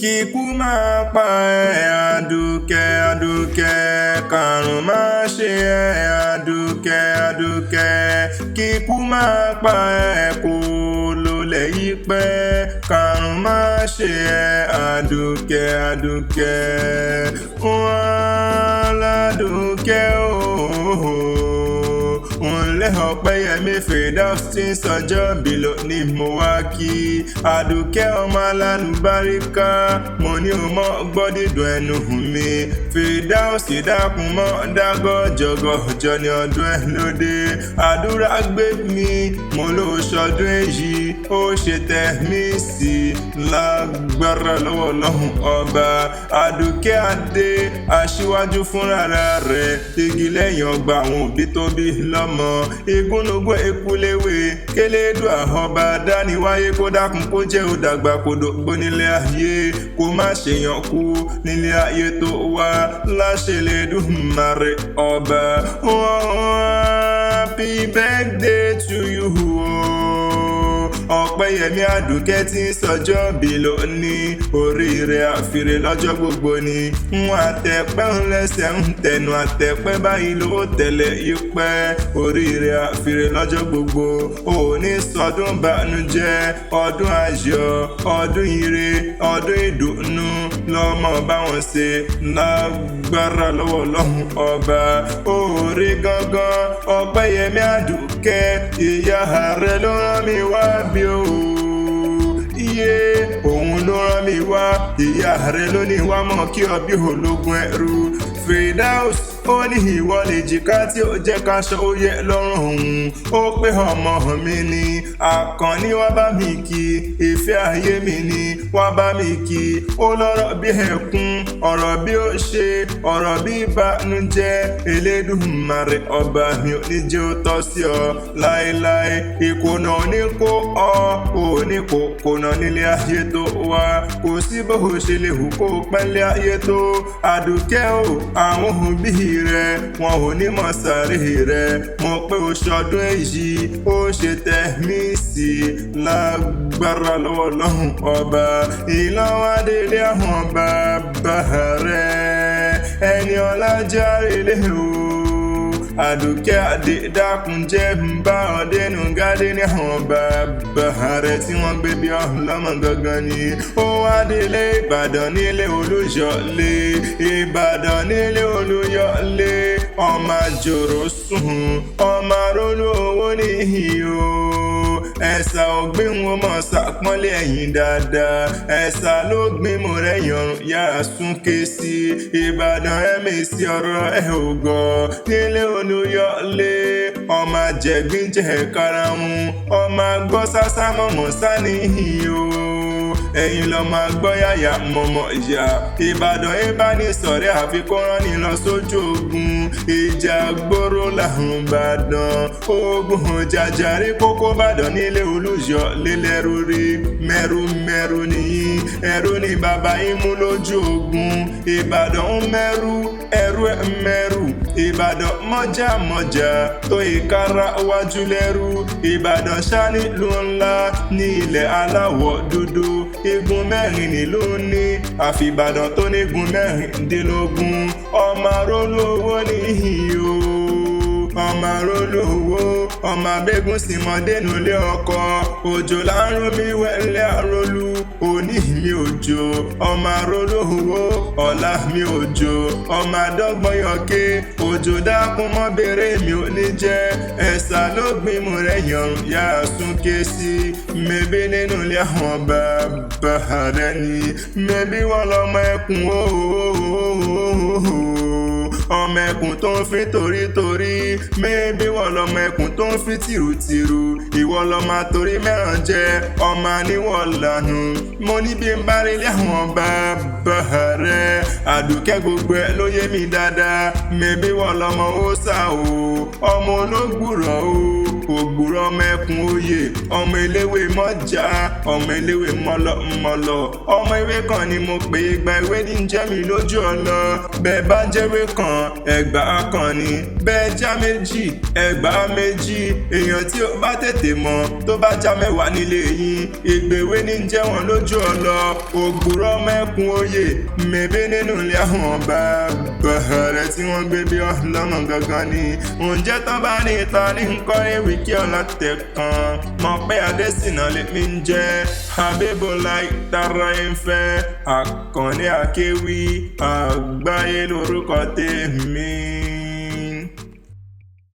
kíkú máa pa ẹ́ Àdùkẹ́ Àdùkẹ́, kàrùn má ṣe ẹ́ Àdùkẹ́ Àdùkẹ́, kíkú máa pa ẹ́ kó lólẹ̀ yí pẹ́, kàrùn má ṣe ẹ́ Àdùkẹ́ Àdùkẹ́, wọ́n ládùkẹ́ ooo. Ǹlẹ́ Ọpẹ́yẹmí Firdaus tí ń sọjọ́ bí lónìí mo wá kí Àdùkẹ́ ọmọ alálùbáríkà, mo ní o mọ́ gbọ́ dídùn ẹnu mi. Firdaus dákun mọ́ dágọ́ jọgọ́jọ ní ọdún ẹ lóde, àdúrà gbé mi mo ló ṣọdún èyí, ó ṣe tẹ̀ mí sí lágbára lọ́wọ́ Ọlọ́run ọba. Àdùkẹ́ adé aṣíwájú fúnra rẹ̀, igi lẹ́yìn ọgbà àwọn òbí tó bí lọ́mọ, igúnnugún ekuléwé kélédùà ọba dániwáyé, kó dákun kó jẹ́ ó dàgbà kó dògbó nílé ayé, kó má ṣèyàn kú nílé ayé tó wá, láṣẹ Elédùmarè ọba. Happy birthday to you Ọpẹ́yẹmí Àdùkẹ́ tí ń sọjọ́ bí lónìí, oríire àfirè lọ́jọ́ gbogbo ni. Wọ́n àtẹ̀pẹ́ ń lẹ́sẹ̀ ń tẹnu àtẹ̀pẹ́ báyìí ló tẹ̀lé ìpẹ́, oríire àfirè lọ́jọ́ gbogbo. Òní sọdún bànújẹ́, ọdún ayọ̀, ọdún ire, ọdún ìdùnnú lọ́mọ báwọn ṣe lágbára lọ́wọ́ Ọlọ́run ọba. Orí gangan Ọpẹ́yẹmí Àdùkẹ́, ìyá rẹ̀ ló rán mi wá bí o. Iye òun ló rán mi wá, ìyá rẹ̀ ló ní wá mọ̀ kí ọ bí ológun ẹrú. Firdaus ó ní ìwọ lè jìká tí ó jẹ́ káṣọ ó yẹ lọ́rùn òun, ó pé ọmọ mi ni Àkànní wá bá mi kí, ìfẹ́ ayé mi ni wá bá mi kí. Ó lọ́rọ̀ bí ẹkún, ọ̀rọ̀ bí ó ṣe, ọ̀rọ̀ bí ìbànújẹ́, Elédùmarè ọba mi ò ní jẹ́ ó tọ́ sí ọ láéláé. Ìkùnà ò ní kó ọ, ò ní kó kùnà nílé ayé tó wá, kò sí bó ṣe lè hù kó pẹ́lẹ́ ayé tó. Àdùkẹ́ o, àwọn òbí rẹ̀ wọn ò ní mọ̀ sáré rẹ̀, mo pé o ṣọdún èyí, ó ṣe tẹ̀ mí sí lágbára lọ́wọ́ Ọlọ́run ọba. Ìlọ́wọ́ délé àwọn bàbá rẹ̀, ẹni ọlá járe lé o. Àdùkẹ́ adé dákun jẹ́ ń bá ọdẹ́nu gádé ní àwọn bàbá rẹ̀ tí wọ́n gbé bí ọlọ́mọ gangan ni. Ó wá délé Ìbàdàn nílé Olúyọ̀lé, Ìbàdàn nílé Olúyọ̀lé, ọmọ àjòrò sùn, ọmọ arólú owó níhì o. Ẹ̀sà ògbín wọn mọ̀ sàpọ́nlé ẹ̀yìn dáadáa, ẹ̀sà ló gbin mo rẹ̀yìn ọ̀run yára súnké sí. Ìbàdàn ẹ̀mẹ̀sì ọ̀rọ̀ ẹ̀ ò gọ̀ nílé Olúyọ̀lé, ọmọ àjẹ̀gbín jẹ́ karahun, ọmọ agbọ́ sásá mọ̀mọ́ sáníhì o. Ẹ̀yin lọ máa gbọ́ yàyà mọ̀mọ́ ìyá, Ìbàdàn ìbánisọ̀rẹ́ àfikún rán ni lọ sójú ogun, ìjà gbòòrò làwọn Ìbàdàn, ogun jàjàrí kókó Ìbàdàn nílé Olúyọ̀lé lẹ́rú rí. Mẹ́rù nìyí, ẹrú ni bàbá yín mú lójú ogun. Ìbàdàn ń mẹ́rù, ẹrú ẹ̀ mẹ́rù. Ìbàdàn mọ́jà tó ìkárà wájú lẹ́rú. Ìbàdàn ṣá nílùú ńlá ní ilẹ̀ aláwọ̀ dúdú, igun mẹ́rin nílùú ní, àfi Ìbàdàn tó nígun mẹ́rìndínlógún. Ọmọ arólú owó níhì o, ọmọ arólú owó, ọmọ abẹ́gùn sì mọ́ dénú lé ọkọ. Òjò láàrún mi wẹ́lẹ́ arólú, òní mi òjò, ọmọ arólú owó, ọ̀la mi òjò, ọmọ adọ́gbọ́n yọké. Òjò dákun mọ́ bèrè mi ò ní jẹ́, ẹ̀sà ló gbin mo rẹ̀yìn ọ̀run yára súnké sí. Mẹ́bí nínú ilé àwọn bàbá rẹ̀ ni, mẹ́bí wọ́n lọ́mọ ẹkùn ọmọ ẹkùn tó ń fi torítorí, mẹ́bí wọ́n lọ́mọ ẹkùn tó ń fi tìrùtìrù. Ìwọ lọ́mọ torí mẹ́ràn jẹ, ọmọ níwọ̀ lànà. Mo ní bí n bá rí ilé àwọn bàbá rẹ̀, Àdùkẹ́ gbogbo ẹ̀ ló yé mi dáadáa. Mẹ́bí wọ́n lọ́mọ ó sà o, ọmọ olóògbùrọ̀ o, ògbùrọ̀ ọmọ ẹkùn oyè, ọmọ eléwé mọ́jà, ọmọ eléwé mọ́lọ̀, ọmọ ewé kan ni mo pè é, gba ewé ní jẹ́ mi lójú ọlọ. Bẹ́ẹ̀ bá jẹ́wé kan kan ẹgbàá kan ni bẹ́ẹ̀ já méjì ẹgbàá méjì èèyàn tí ó bá tètè mọ̀ tó bá já mẹ́wàá nílé yín ìgbèwé ní jẹ́ wọn lójú ọlọ ògbúrọ̀ mẹ́kun oyè mèbé nínú ilé àwọn bàbá rẹ̀ tí wọ́n gbé bí ọlọ́mọ gangan ni oúnjẹ tán bá ní ìta ní nǹkan ewì kí ọlọ́tẹ̀ kan mọ̀ pé Adésínà lèmi ń jẹ́ Abímbọ́lá Ìtara Ìfẹ́ Àkàndé Akéwì àgbáyé lórúkọ tèmi.